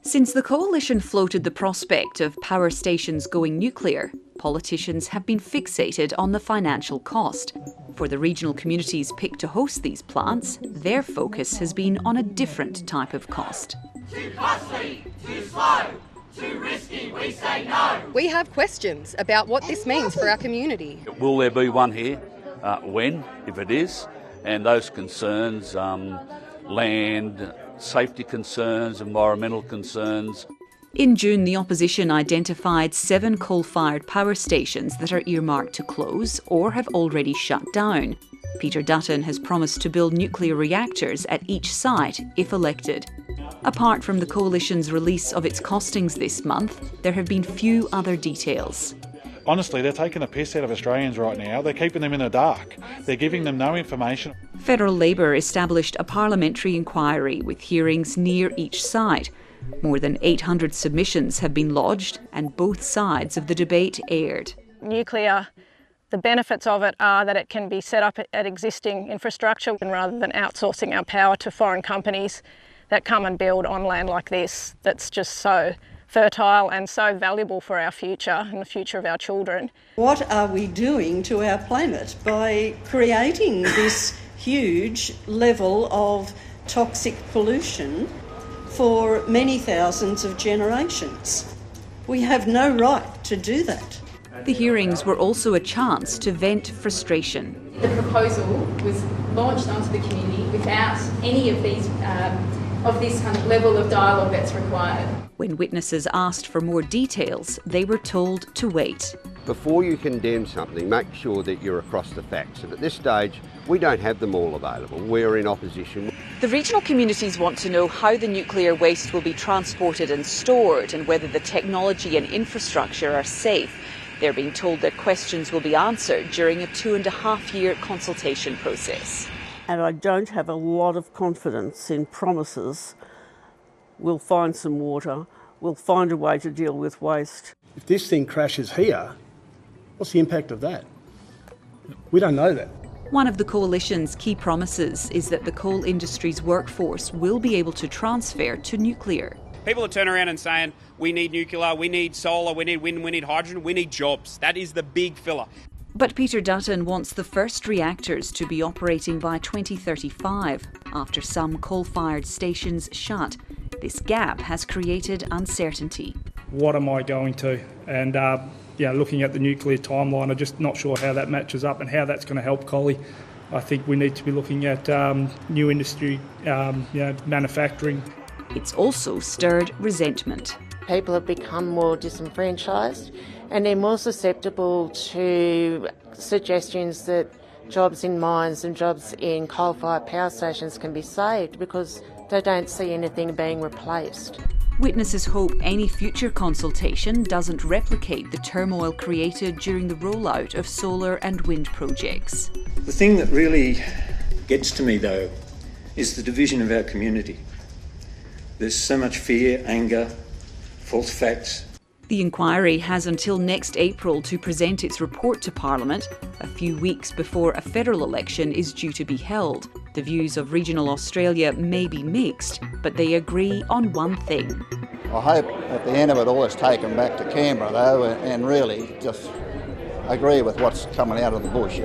Since the coalition floated the prospect of power stations going nuclear, politicians have been fixated on the financial cost. For the regional communities picked to host these plants, their focus has been on a different type of cost. Too costly, too slow, too risky, we say no. We have questions about what this means for our community. Will there be one here? When, if it is? And those concerns, land, safety concerns, environmental concerns. In June, the opposition identified 7 coal-fired power stations that are earmarked to close or have already shut down. Peter Dutton has promised to build nuclear reactors at each site if elected. Apart from the coalition's release of its costings this month, there have been few other details. Honestly, they're taking the piss out of Australians right now. They're keeping them in the dark. They're giving them no information. Federal Labor established a parliamentary inquiry with hearings near each site. More than 800 submissions have been lodged and both sides of the debate aired. Nuclear, the benefits of it are that it can be set up at existing infrastructure, and rather than outsourcing our power to foreign companies that come and build on land like this that's just so fertile and so valuable for our future and the future of our children. What are we doing to our planet by creating this huge level of toxic pollution for many thousands of generations? We have no right to do that. The hearings were also a chance to vent frustration. The proposal was launched onto the community without any of these of this kind of level of dialogue that's required. When witnesses asked for more details, they were told to wait. Before you condemn something, make sure that you're across the facts. And at this stage, we don't have them all available. We're in opposition. The regional communities want to know how the nuclear waste will be transported and stored and whether the technology and infrastructure are safe. They're being told their questions will be answered during a 2.5-year consultation process. And I don't have a lot of confidence in promises. We'll find some water, we'll find a way to deal with waste. If this thing crashes here, what's the impact of that? We don't know that. One of the coalition's key promises is that the coal industry's workforce will be able to transfer to nuclear. People are turning around and saying, we need nuclear, we need solar, we need wind, we need hydrogen, we need jobs. That is the big filler. But Peter Dutton wants the first reactors to be operating by 2035, after some coal-fired stations shut. This gap has created uncertainty. What am I going to? And looking at the nuclear timeline, I'm just not sure how that matches up and how that's going to help Collie. I think we need to be looking at new industry, manufacturing. It's also stirred resentment. People have become more disenfranchised and they're more susceptible to suggestions that jobs in mines and jobs in coal-fired power stations can be saved because they don't see anything being replaced. Witnesses hope any future consultation doesn't replicate the turmoil created during the rollout of solar and wind projects. The thing that really gets to me, though, is the division of our community. There's so much fear, anger, false facts. The inquiry has until next April to present its report to Parliament, a few weeks before a federal election is due to be held. The views of regional Australia may be mixed, but they agree on one thing. I hope at the end of it all it's taken back to Canberra, though, and really just agree with what's coming out of the bush,